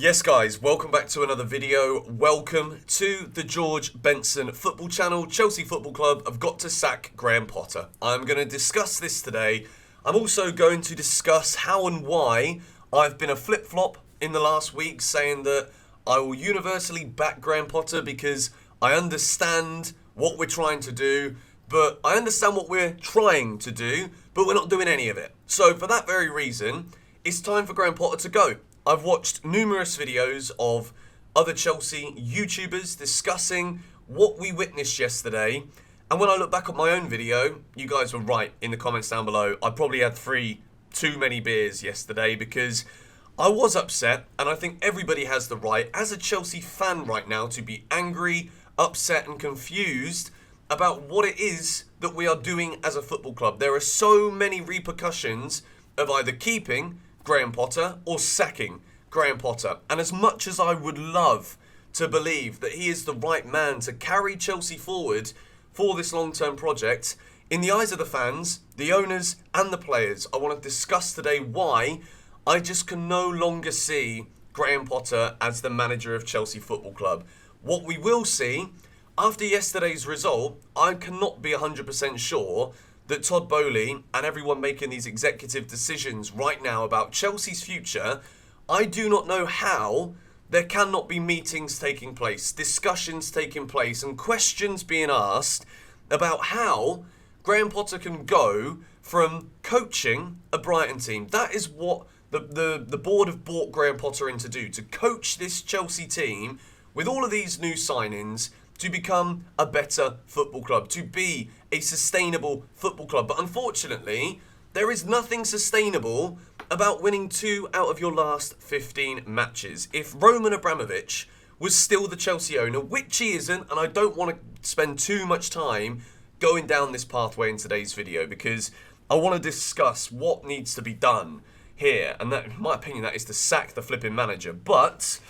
Yes guys, welcome back to another video. Welcome to the George Benson football channel. Chelsea Football Club have got to sack Graham Potter. I'm going to discuss this today. I'm also going to discuss how and why I've been a flip-flop in the last week, saying that I will universally back Graham Potter because I understand what we're trying to do, but I understand what we're trying to do, but we're not doing any of it. So for that very reason, it's time for Graham Potter to go. I've watched numerous videos of other Chelsea YouTubers discussing what we witnessed yesterday. And when I look back at my own video, you guys were right in the comments down below. I probably had too many beers yesterday because I was upset. And I think everybody has the right, as a Chelsea fan right now, to be angry, upset and confused about what it is that we are doing as a football club. There are so many repercussions of either keeping Graham Potter or sacking Graham Potter. And as much as I would love to believe that he is the right man to carry Chelsea forward for this long-term project, in the eyes of the fans, the owners and the players, I want to discuss today why I just can no longer see Graham Potter as the manager of Chelsea Football Club. What we will see after yesterday's result, I cannot be 100% sure that Todd Boehly and everyone making these executive decisions right now about Chelsea's future, I do not know how there cannot be meetings taking place, discussions taking place, and questions being asked about how Graham Potter can go from coaching a Brighton team. That is what the board have brought Graham Potter in to do, to coach this Chelsea team with all of these new signings, to become a better football club, to be a sustainable football club. But unfortunately, there is nothing sustainable about winning 2 out of your last 15 matches. If Roman Abramovich was still the Chelsea owner, which he isn't, and I don't want to spend too much time going down this pathway in today's video because I want to discuss what needs to be done here. And that, in my opinion, that is to sack the flipping manager. But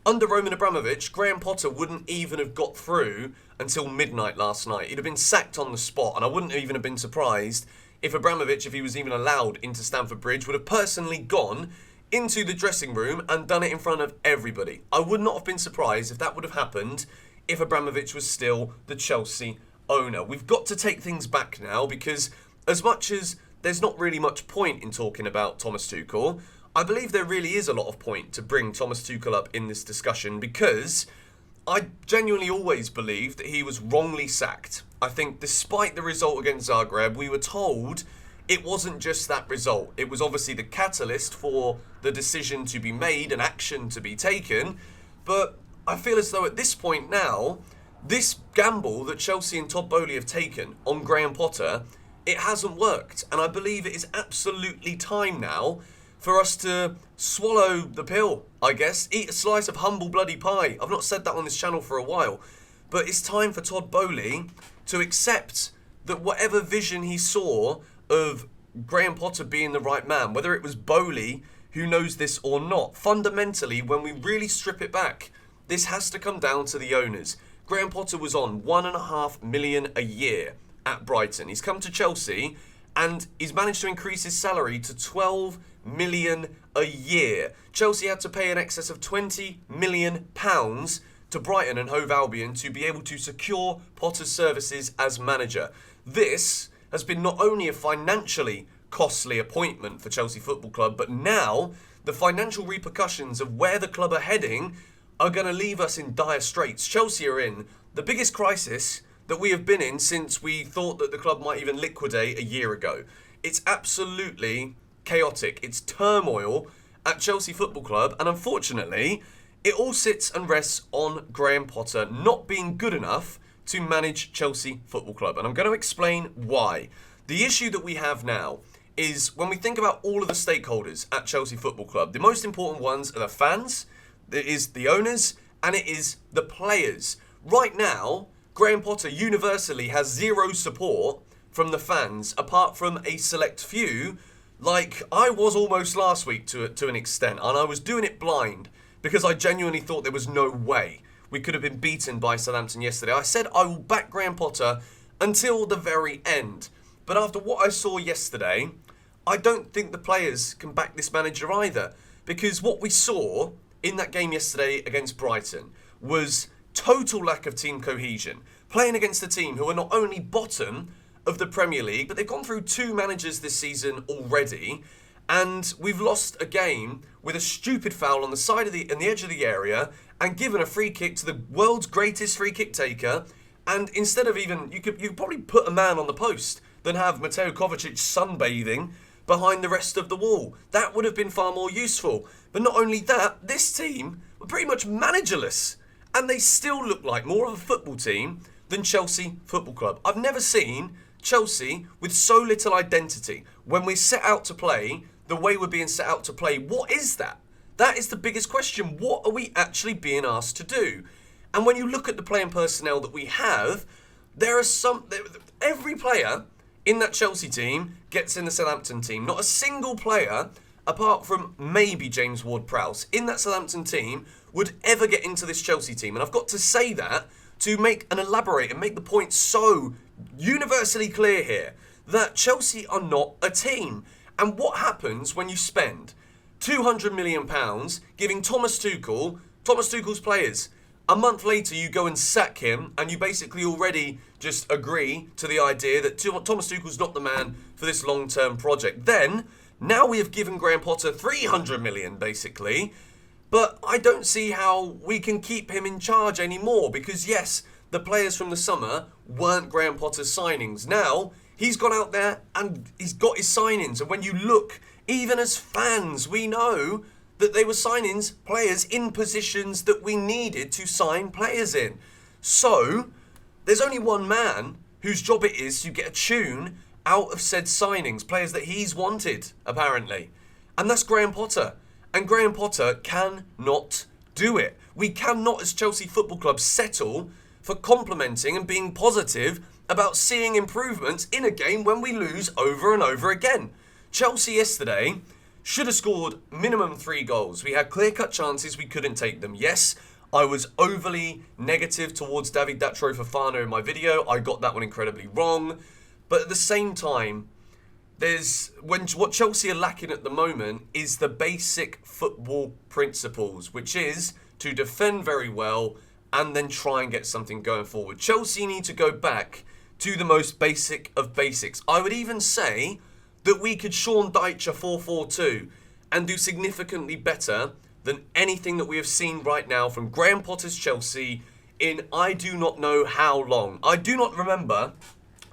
under Roman Abramovich, Graham Potter wouldn't even have got through until midnight last night. He'd have been sacked on the spot, and I wouldn't even have been surprised if Abramovich, if he was even allowed into Stamford Bridge, would have personally gone into the dressing room and done it in front of everybody. I would not have been surprised if that would have happened if Abramovich was still the Chelsea owner. We've got to take things back now because as much as there's not really much point in talking about Thomas Tuchel, I believe there really is a lot of point to bring Thomas Tuchel up in this discussion because I genuinely always believed that he was wrongly sacked. I think despite the result against Zagreb, we were told it wasn't just that result. It was obviously the catalyst for the decision to be made and action to be taken. But I feel as though at this point now, this gamble that Chelsea and Todd Boehly have taken on Graham Potter, it hasn't worked. And I believe it is absolutely time now for us to swallow the pill, I guess. Eat a slice of humble bloody pie. I've not said that on this channel for a while. But it's time for Todd Boehly to accept that whatever vision he saw of Graham Potter being the right man, whether it was Boehly who knows this or not, fundamentally, when we really strip it back, this has to come down to the owners. Graham Potter was on £1.5 million a year at Brighton. He's come to Chelsea and he's managed to increase his salary to £12 million a year. Chelsea had to pay in excess of £20 million to Brighton and Hove Albion to be able to secure Potter's services as manager. This has been not only a financially costly appointment for Chelsea Football Club, but now the financial repercussions of where the club are heading are going to leave us in dire straits. Chelsea are in the biggest crisis that we have been in since we thought that the club might even liquidate a year ago. It's absolutely chaotic. It's turmoil at Chelsea Football Club, and unfortunately, it all sits and rests on Graham Potter not being good enough to manage Chelsea Football Club. And I'm going to explain why. The issue that we have now is when we think about all of the stakeholders at Chelsea Football Club, the most important ones are the fans, it is the owners, and it is the players. Right now, Graham Potter universally has zero support from the fans, apart from a select few, like I was almost last week to an extent, and I was doing it blind because I genuinely thought there was no way we could have been beaten by Southampton yesterday. I said I will back Graham Potter until the very end. But after what I saw yesterday, I don't think the players can back this manager either. Because what we saw in that game yesterday against Brighton was total lack of team cohesion. Playing against a team who are not only bottom of the Premier League, but they've gone through 2 managers this season already, and we've lost a game with a stupid foul on the side of the edge of the area, and given a free kick to the world's greatest free kick taker. And instead of even, you could probably put a man on the post than have Mateo Kovacic sunbathing behind the rest of the wall. That would have been far more useful. But not only that, this team were pretty much managerless, and they still look like more of a football team than Chelsea Football Club. I've never seen Chelsea with so little identity. When we set out to play the way we're being set out to play, what is that? That is the biggest question. What are we actually being asked to do? And when you look at the playing personnel that we have, every player in that Chelsea team gets in the Southampton team. Not a single player, apart from maybe James Ward Prowse, in that Southampton team would ever get into this Chelsea team. And I've got to say that to make and elaborate and make the point so universally clear here that Chelsea are not a team. And what happens when you spend £200 million giving Thomas Tuchel's players, a month later you go and sack him, and you basically already just agree to the idea that Thomas Tuchel's not the man for this long-term project. Then, now we have given Graham Potter £300 million basically, but I don't see how we can keep him in charge anymore, because yes, the players from the summer weren't Graham Potter's signings. Now, he's gone out there and he's got his signings, and when you look, even as fans, we know that they were signings, players in positions that we needed to sign players in. So, there's only one man whose job it is to get a tune out of said signings, players that he's wanted, apparently. And that's Graham Potter. And Graham Potter cannot do it. We cannot, as Chelsea Football Club, settle for complimenting and being positive about seeing improvements in a game when we lose over and over again. Chelsea yesterday should have scored minimum 3 goals. We had clear-cut chances, we couldn't take them. Yes, I was overly negative towards David Datro Fofana in my video. I got that one incredibly wrong. But at the same time, what Chelsea are lacking at the moment is the basic football principles, which is to defend very well and then try and get something going forward. Chelsea need to go back to the most basic of basics. I would even say that we could Sean Dyche a 4-4-2 and do significantly better than anything that we have seen right now from Graham Potter's Chelsea in I do not know how long. I do not remember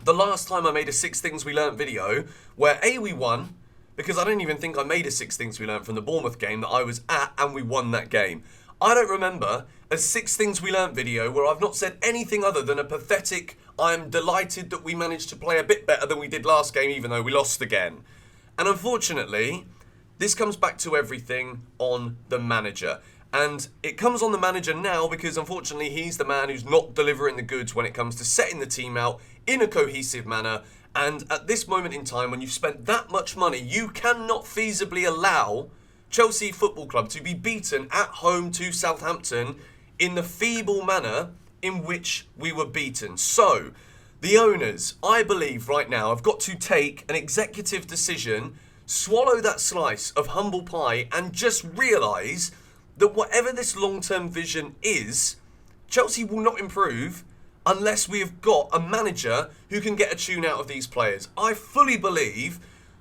the last time I made a 6 Things We Learnt video where A, we won, because I don't even think I made a 6 Things We Learnt from the Bournemouth game that I was at and we won that game. I don't remember a 6 Things We Learnt video where I've not said anything other than a pathetic, I'm delighted that we managed to play a bit better than we did last game even though we lost again. And unfortunately, this comes back to everything on the manager. And it comes on the manager now because unfortunately he's the man who's not delivering the goods when it comes to setting the team out in a cohesive manner. And at this moment in time, when you've spent that much money, you cannot feasibly allow Chelsea Football Club to be beaten at home to Southampton in the feeble manner in which we were beaten. So, the owners, I believe right now, have got to take an executive decision, swallow that slice of humble pie and just realise that whatever this long-term vision is, Chelsea will not improve unless we have got a manager who can get a tune out of these players. I fully believe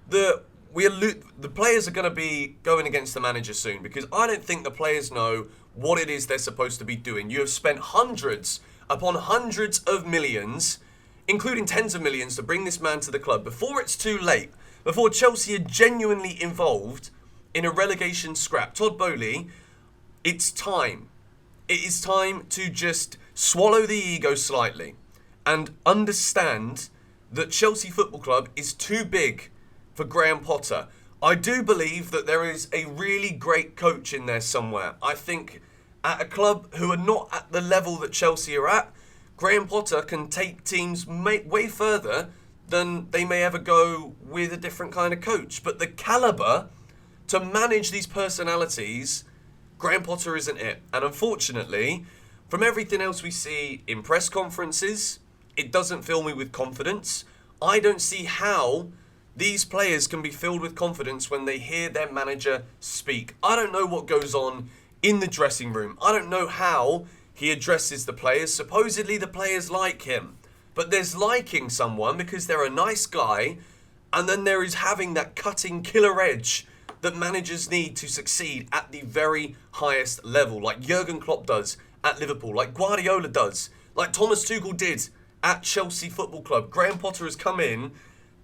that the players are going to be going against the manager soon because I don't think the players know what it is they're supposed to be doing. You have spent hundreds upon hundreds of millions, including tens of millions, to bring this man to the club. Before it's too late, before Chelsea are genuinely involved in a relegation scrap, Todd Boehly, it's time. It is time to just swallow the ego slightly and understand that Chelsea Football Club is too big for Graham Potter. I do believe that there is a really great coach in there somewhere. I think at a club who are not at the level that Chelsea are at, Graham Potter can take teams way further than they may ever go with a different kind of coach. But the calibre to manage these personalities, Graham Potter isn't it. And unfortunately, from everything else we see in press conferences, it doesn't fill me with confidence. I don't see how these players can be filled with confidence when they hear their manager speak. I don't know what goes on in the dressing room. I don't know how he addresses the players. Supposedly the players like him. But there's liking someone because they're a nice guy, and then there is having that cutting killer edge that managers need to succeed at the very highest level, like Jurgen Klopp does at Liverpool, like Guardiola does, like Thomas Tuchel did at Chelsea Football Club. Graham Potter has come in,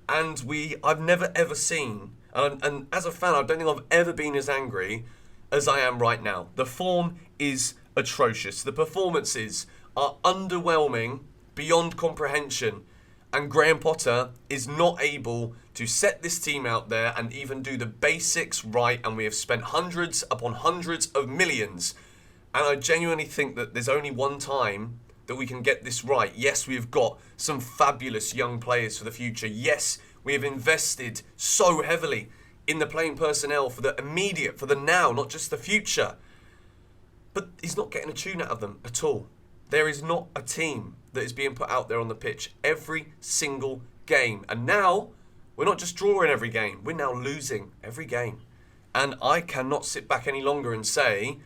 and I've never ever seen, and as a fan, I don't think I've ever been as angry as I am right now. The form is atrocious. The performances are underwhelming beyond comprehension. And Graham Potter is not able to set this team out there and even do the basics right. And we have spent hundreds upon hundreds of millions. And I genuinely think that there's only one time that we can get this right. Yes, we have got some fabulous young players for the future. Yes, we have invested so heavily in the playing personnel for the immediate, for the now, not just the future. But he's not getting a tune out of them at all. There is not a team that is being put out there on the pitch every single game. And now, we're not just drawing every game, we're now losing every game. And I cannot sit back any longer and say,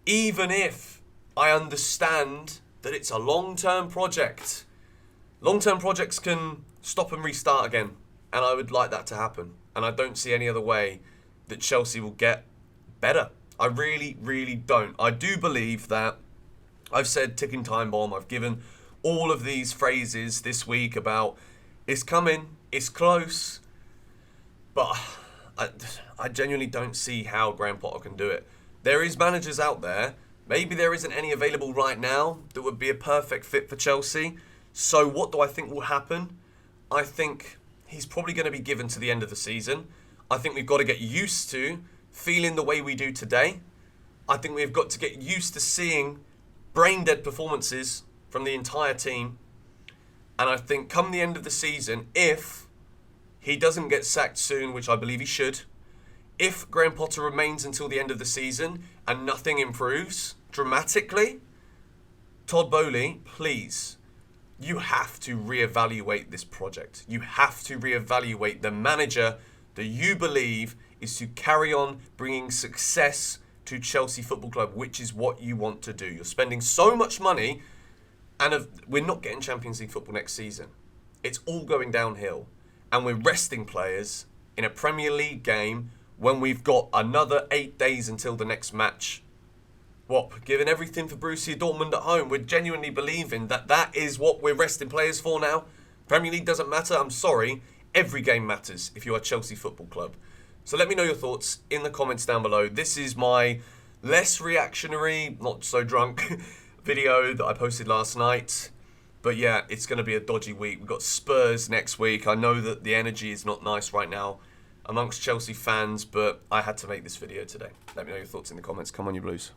even if I understand that it's a long-term project, long-term projects can stop and restart again. And I would like that to happen. And I don't see any other way that Chelsea will get better. I really, really don't. I do believe that I've said ticking time bomb. I've given all of these phrases this week about it's coming, it's close. But I genuinely don't see how Graham Potter can do it. There is managers out there. Maybe there isn't any available right now that would be a perfect fit for Chelsea. So what do I think will happen? I think he's probably going to be given to the end of the season. I think we've got to get used to feeling the way we do today. I think we've got to get used to seeing brain-dead performances from the entire team. And I think come the end of the season, if he doesn't get sacked soon, which I believe he should, if Graham Potter remains until the end of the season and nothing improves dramatically, Todd Boehly, please, you have to reevaluate this project. You have to reevaluate the manager that you believe is to carry on bringing success to Chelsea Football Club, which is what you want to do. You're spending so much money, and we're not getting Champions League football next season. It's all going downhill, and we're resting players in a Premier League game when we've got another 8 days until the next match. What, giving everything for Borussia Dortmund at home? We're genuinely believing that that is what we're resting players for now? Premier League doesn't matter? I'm sorry. Every game matters if you are Chelsea Football Club. So let me know your thoughts in the comments down below. This is my less reactionary, not so drunk video that I posted last night. But yeah, it's going to be a dodgy week. We've got Spurs next week. I know that the energy is not nice right now amongst Chelsea fans, but I had to make this video today. Let me know your thoughts in the comments. Come on, you Blues.